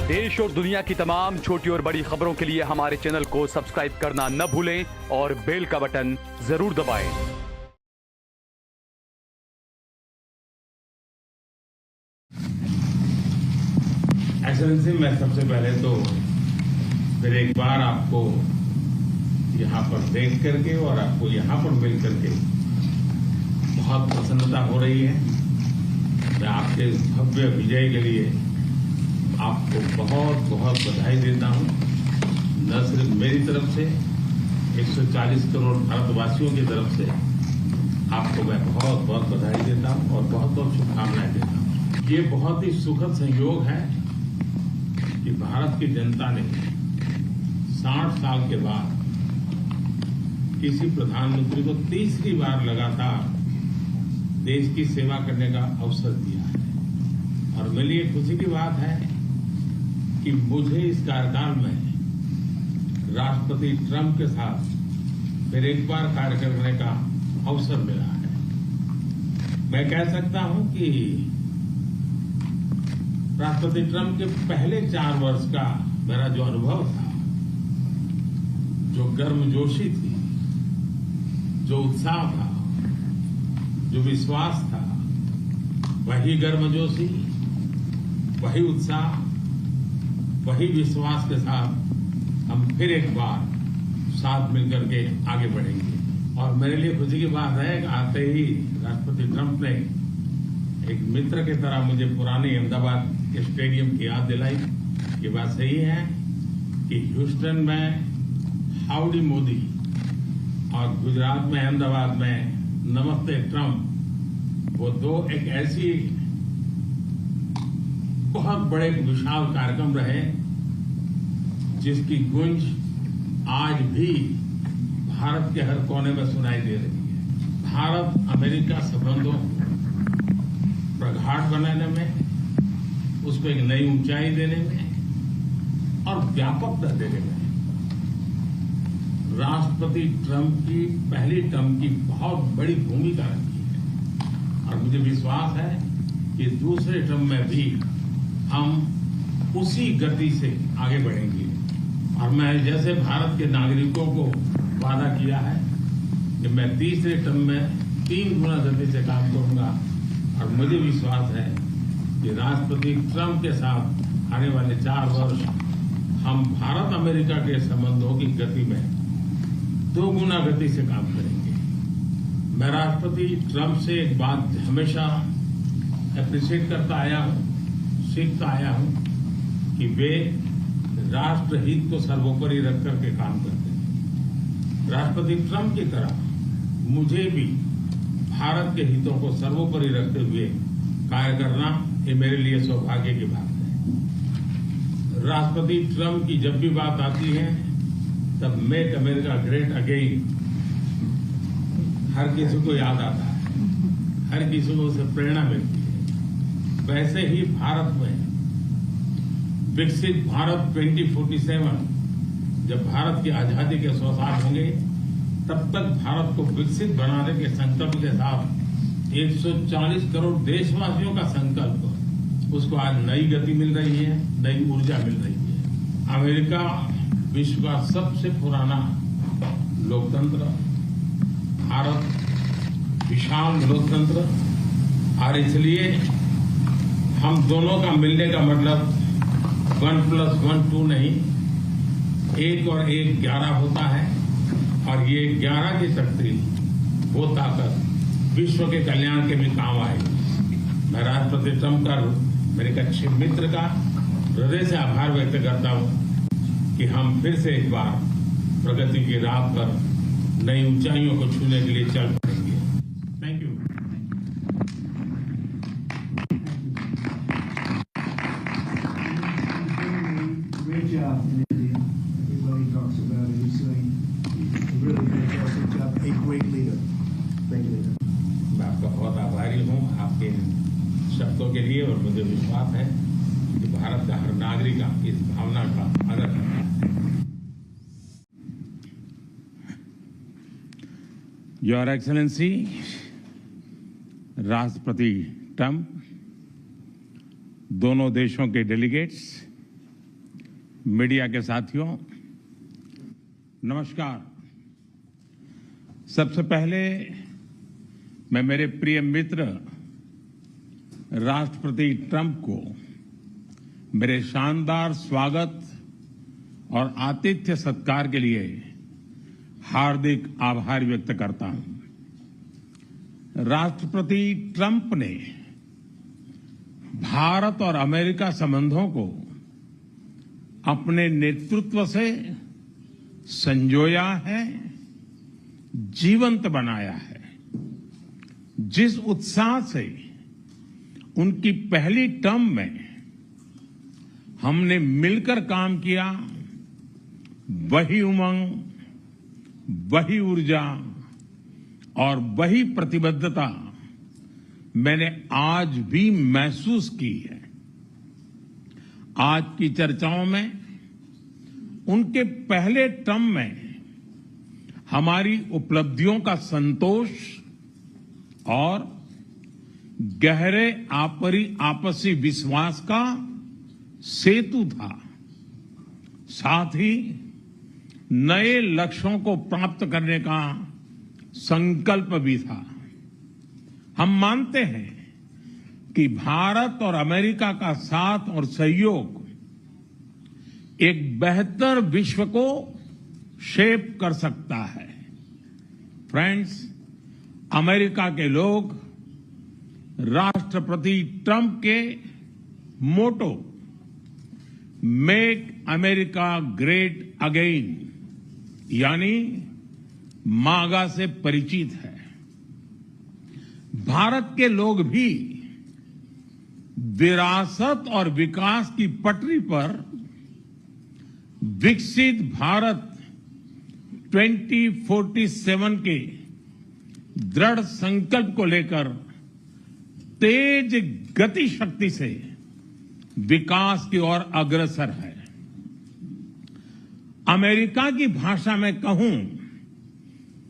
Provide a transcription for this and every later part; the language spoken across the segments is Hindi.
देश और दुनिया की तमाम छोटी और बड़ी खबरों के लिए हमारे चैनल को सब्सक्राइब करना न भूलें और बेल का बटन जरूर दबाएं। एक्सेलेंसी, मैं सबसे पहले तो फिर एक बार आपको यहाँ पर देख करके और आपको यहाँ पर मिल करके बहुत प्रसन्नता हो रही है। मैं आपके भव्य विजय के लिए आपको बहुत बहुत बधाई देता हूँ। न सिर्फ मेरी तरफ से 140 करोड़ भारतवासियों की तरफ से आपको मैं बहुत बहुत बधाई देता हूँ और बहुत बहुत शुभकामनाएं देता हूँ। ये बहुत ही सुखद संयोग है कि भारत की जनता ने 60 साल के बाद किसी प्रधानमंत्री को तीसरी बार लगातार देश की सेवा करने का अवसर दिया है। और मेरे लिए खुशी की बात है कि मुझे इस कार्यकाल में राष्ट्रपति ट्रंप के साथ फिर एक बार कार्य करने का अवसर मिला है। मैं कह सकता हूं कि राष्ट्रपति ट्रंप के पहले 4 वर्ष का मेरा जो अनुभव था, जो गर्मजोशी थी, जो उत्साह था, जो विश्वास था, वही गर्मजोशी, वही उत्साह, वही विश्वास के साथ हम फिर एक बार साथ मिलकर के आगे बढ़ेंगे। और मेरे लिए खुशी की बात है कि आते ही राष्ट्रपति ट्रंप ने एक मित्र की तरह मुझे पुराने अहमदाबाद के स्टेडियम की याद दिलाई। ये बात सही है कि ह्यूस्टन में हाउडी मोदी और गुजरात में अहमदाबाद में नमस्ते ट्रंप, वो दो एक ऐसी बहुत बड़े विशाल कार्यक्रम रहे जिसकी गूंज आज भी भारत के हर कोने में सुनाई दे रही है। भारत अमेरिका संबंधों प्रगाढ़ बनाने में, उसको एक नई ऊंचाई देने में और व्यापकता देने में राष्ट्रपति ट्रंप की पहली टर्म की बहुत बड़ी भूमिका रही है। और मुझे विश्वास है कि दूसरे टर्म में भी हम उसी गति से आगे बढ़ेंगे। और मैं जैसे भारत के नागरिकों को वादा किया है कि मैं तीसरे टर्म में 3 गुना गति से काम करूंगा। और मुझे विश्वास है कि राष्ट्रपति ट्रंप के साथ आने वाले 4 वर्ष हम भारत अमेरिका के संबंधों की गति में 2 गुना गति से काम करेंगे। मैं राष्ट्रपति ट्रंप से एक बात हमेशा अप्रिशिएट करता आया हूं, सीखता आया हूं कि वे राष्ट्रहित को सर्वोपरि रख करके काम करते हैं। राष्ट्रपति ट्रंप की तरह मुझे भी भारत के हितों को सर्वोपरि रखते हुए कार्य करना, ये मेरे लिए सौभाग्य की बात है। राष्ट्रपति ट्रंप की जब भी बात आती है तब मेक अमेरिका ग्रेट अगेन हर किसी को याद आता है, हर किसी को उससे प्रेरणा मिलती है। वैसे ही भारत में विकसित भारत 2047, जब भारत की आजादी के 100 साल होंगे, तब तक भारत को विकसित बनाने के संकल्प के साथ 140 करोड़ देशवासियों का संकल्प, उसको आज नई गति मिल रही है, नई ऊर्जा मिल रही है। अमेरिका विश्व का सबसे पुराना लोकतंत्र, भारत विशाल लोकतंत्र, और इसलिए हम दोनों का मिलने का मतलब 1+1 2 नहीं, 1 और 1 11 होता है। और ये 11 की शक्ति, वो ताकत विश्व के कल्याण के भी काम आएगी। मैं राष्ट्रपति ट्रंप का, मेरे एक अच्छे मित्र का हृदय से आभार व्यक्त करता हूं कि हम फिर से एक बार प्रगति की राह पर नई ऊंचाइयों को छूने के लिए चल पड़ेंगे। Thank you. Great job in India. Everybody talks about it. He's doing a really fantastic job. A great leader. Great leader. मैं आपका बहुत आभारी हूं आपके शब्दों के लिए, और मुझे विश्वास है कि भारत का हर नागरिक आपकी इस भावना का आदर करता है। योर एक्सेलेंसी राष्ट्रपति ट्रंप, दोनों देशों के डेलीगेट्स, मीडिया के साथियों, नमस्कार। सबसे पहले मैं मेरे प्रिय मित्र राष्ट्रपति ट्रंप को मेरे शानदार स्वागत और आतिथ्य सत्कार के लिए हार्दिक आभार व्यक्त करता हूं। राष्ट्रपति ट्रंप ने भारत और अमेरिका संबंधों को अपने नेतृत्व से संजोया है, जीवंत बनाया है। जिस उत्साह से उनकी पहली टर्म में हमने मिलकर काम किया, वही उमंग, वही ऊर्जा और वही प्रतिबद्धता मैंने आज भी महसूस की है। आज की चर्चाओं में उनके पहले टर्म में हमारी उपलब्धियों का संतोष और गहरे आपसी विश्वास का सेतु था। साथ ही नए लक्ष्यों को प्राप्त करने का संकल्प भी था। हम मानते हैं कि भारत और अमेरिका का साथ और सहयोग एक बेहतर विश्व को शेप कर सकता है। फ्रेंड्स, अमेरिका के लोग राष्ट्रपति ट्रंप के मोटो मेक अमेरिका ग्रेट अगेन यानी मागा से परिचित है। भारत के लोग भी विरासत और विकास की पटरी पर विकसित भारत 2047 के दृढ़ संकल्प को लेकर तेज गति शक्ति से विकास की ओर अग्रसर है। अमेरिका की भाषा में कहूं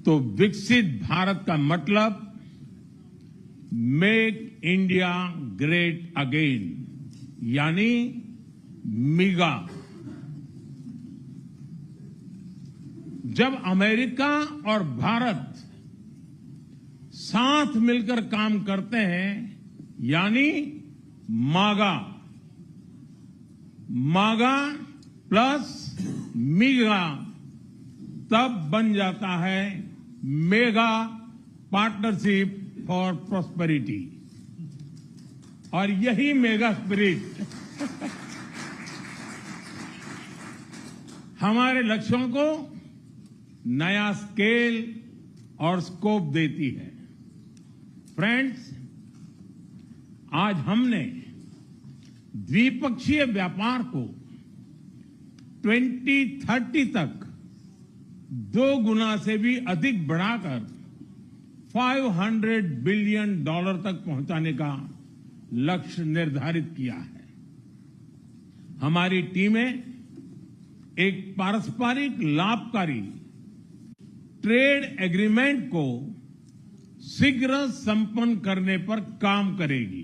तो विकसित भारत का मतलब मेक इंडिया ग्रेट अगेन यानी मिगा। जब अमेरिका और भारत साथ मिलकर काम करते हैं यानी मागा, मागा प्लस मिगा, तब बन जाता है मेगा पार्टनरशिप फॉर प्रॉस्पेरिटी। और यही मेगा स्पिरिट हमारे लक्ष्यों को नया स्केल और स्कोप देती है। फ्रेंड्स, आज हमने द्विपक्षीय व्यापार को 2030 तक 2 गुना से भी अधिक बढ़ाकर $500 बिलियन तक पहुंचाने का लक्ष्य निर्धारित किया है। हमारी टीमें एक पारस्परिक लाभकारी ट्रेड एग्रीमेंट को शीघ्र संपन्न करने पर काम करेगी।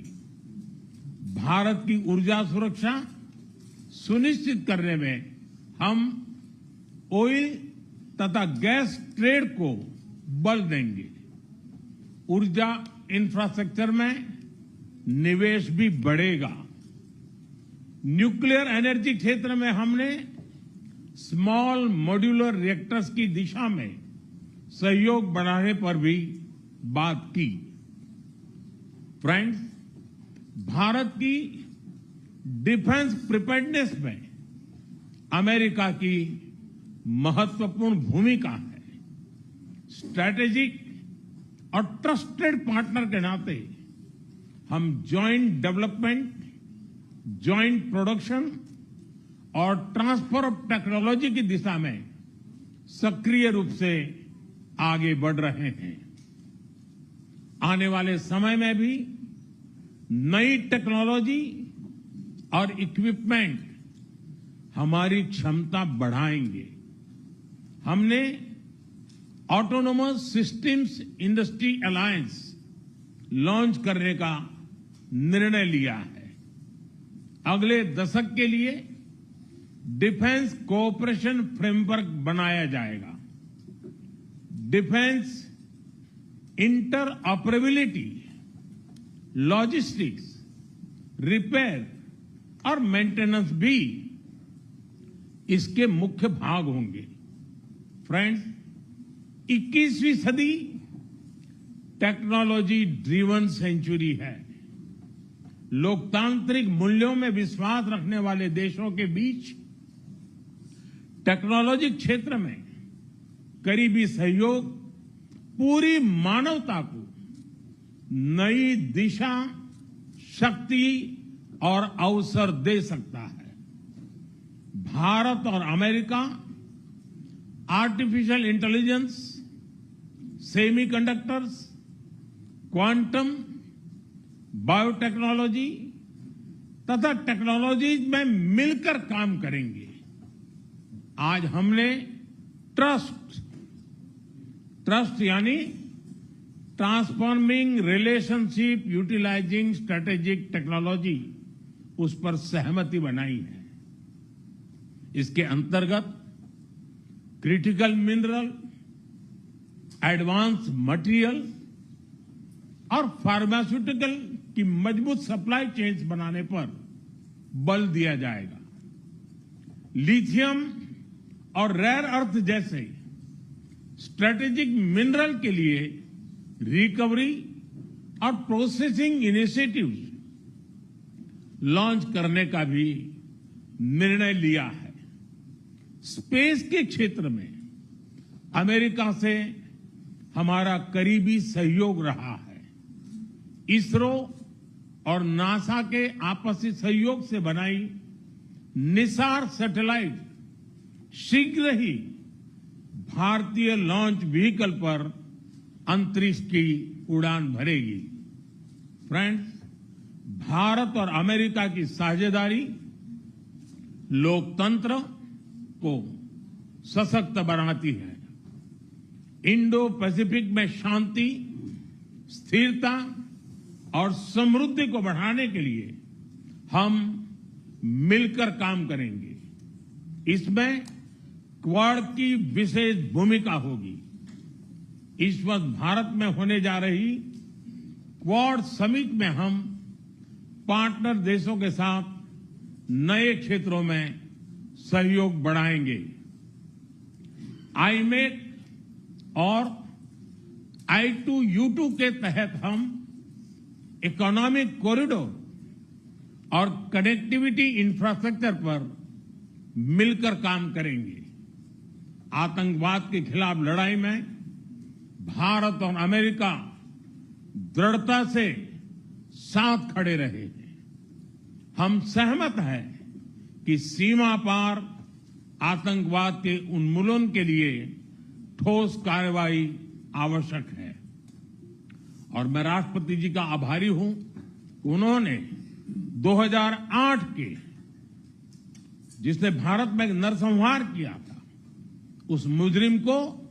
भारत की ऊर्जा सुरक्षा सुनिश्चित करने में हम ऑयल तथा गैस ट्रेड को बल देंगे। ऊर्जा इंफ्रास्ट्रक्चर में निवेश भी बढ़ेगा। न्यूक्लियर एनर्जी क्षेत्र में हमने स्मॉल मॉड्यूलर रिएक्टर्स की दिशा में सहयोग बढ़ाने पर भी बात की। फ्रेंड्स, भारत की डिफेंस प्रिपेयर्डनेस में अमेरिका की महत्वपूर्ण भूमिका है। स्ट्रैटेजिक और ट्रस्टेड पार्टनर के नाते हम जॉइंट डेवलपमेंट, जॉइंट प्रोडक्शन और ट्रांसफर ऑफ टेक्नोलॉजी की दिशा में सक्रिय रूप से आगे बढ़ रहे हैं। आने वाले समय में भी नई टेक्नोलॉजी और इक्विपमेंट हमारी क्षमता बढ़ाएंगे। हमने autonomous systems industry alliance launch करने का निर्णय लिया है। अगले दशक के लिए डिफेंस कोऑपरेशन फ्रेमवर्क बनाया जाएगा। डिफेंस इंटरऑपरेबिलिटी, लॉजिस्टिक्स, रिपेयर और मेंटेनेंस भी इसके मुख्य भाग होंगे। फ्रेंड्स, 21वीं सदी टेक्नोलॉजी ड्रिवन सेंचुरी है। लोकतांत्रिक मूल्यों में विश्वास रखने वाले देशों के बीच टेक्नोलॉजी क्षेत्र में करीबी सहयोग पूरी मानवता को नई दिशा, शक्ति और अवसर दे सकता है। भारत और America artificial intelligence, semiconductors, quantum, biotechnology तथा टेक्नोलॉजीज में मिलकर काम करेंगे। आज हमने ट्रस्ट यानी transforming relationship utilising strategic technology, उस पर सहमति बनाई है। इसके अंतर्गत क्रिटिकल मिनरल, एडवांस मटेरियल और फार्मास्यूटिकल की मजबूत सप्लाई चेन्स बनाने पर बल दिया जाएगा। लिथियम और रेयर अर्थ जैसे स्ट्रेटेजिक मिनरल के लिए रिकवरी और प्रोसेसिंग इनिशिएटिव्स लॉन्च करने का भी निर्णय लिया है। स्पेस के क्षेत्र में अमेरिका से हमारा करीबी सहयोग रहा है। इसरो और नासा के आपसी सहयोग से बनाई निसार सैटेलाइट शीघ्र ही भारतीय लॉन्च व्हीकल पर अंतरिक्ष की उड़ान भरेगी। फ्रेंड्स, भारत और अमेरिका की साझेदारी लोकतंत्र को सशक्त बनाती है। इंडो पैसिफिक में शांति, स्थिरता और समृद्धि को बढ़ाने के लिए हम मिलकर काम करेंगे। इसमें क्वाड की विशेष भूमिका होगी। इस वक्त भारत में होने जा रही क्वाड समिट में हम पार्टनर देशों के साथ नए क्षेत्रों में सहयोग बढ़ाएंगे। आईमेक और I2U2 के तहत हम इकोनॉमिक कॉरिडोर और कनेक्टिविटी इंफ्रास्ट्रक्चर पर मिलकर काम करेंगे। आतंकवाद के खिलाफ लड़ाई में भारत और अमेरिका दृढ़ता से साथ खड़े रहे हैं। हम सहमत हैं कि सीमा पार आतंकवाद के उन्मूलन के लिए ठोस कार्रवाई आवश्यक है। और मैं राष्ट्रपति जी का आभारी हूं, उन्होंने 2008 के जिसने भारत में नरसंहार किया था, उस मुजरिम को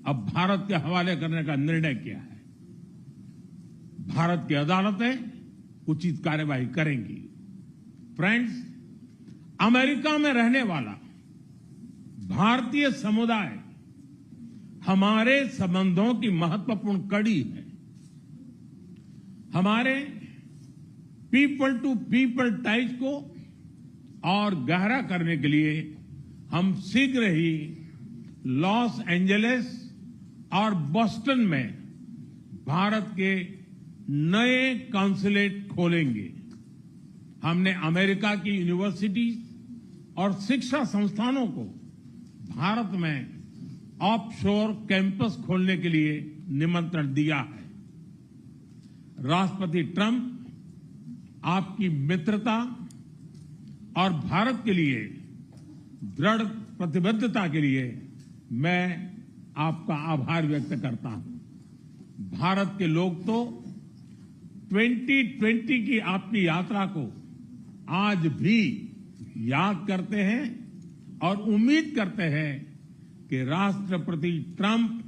अब भारत के हवाले करने का निर्णय किया है। भारत की अदालतें उचित कार्यवाही करेंगी। फ्रेंड्स, अमेरिका में रहने वाला भारतीय समुदाय हमारे संबंधों की महत्वपूर्ण कड़ी है। हमारे पीपल टू पीपल टाइज को और गहरा करने के लिए हम शीघ्र ही लॉस एंजलिस और बोस्टन में भारत के नए कॉन्सुलेट खोलेंगे। हमने अमेरिका की यूनिवर्सिटीज और शिक्षा संस्थानों को भारत में ऑफशोर कैंपस खोलने के लिए निमंत्रण दिया है। राष्ट्रपति ट्रंप आपकी मित्रता और भारत के लिए दृढ़ प्रतिबद्धता के लिए मैं आपका आभार व्यक्त करता हूं। भारत के लोग तो 2020 की आपकी यात्रा को आज भी याद करते हैं और उम्मीद करते हैं कि राष्ट्रपति ट्रंप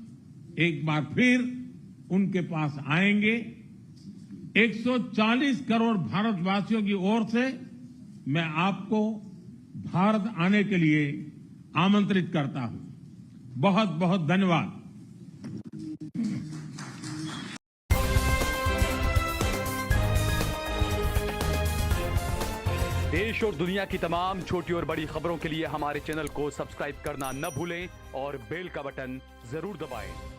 एक बार फिर उनके पास आएंगे। 140 करोड़ भारतवासियों की ओर से मैं आपको भारत आने के लिए आमंत्रित करता हूं। बहुत बहुत धन्यवाद। देश और दुनिया की तमाम छोटी और बड़ी खबरों के लिए हमारे चैनल को सब्सक्राइब करना न भूलें और बेल का बटन जरूर दबाएं।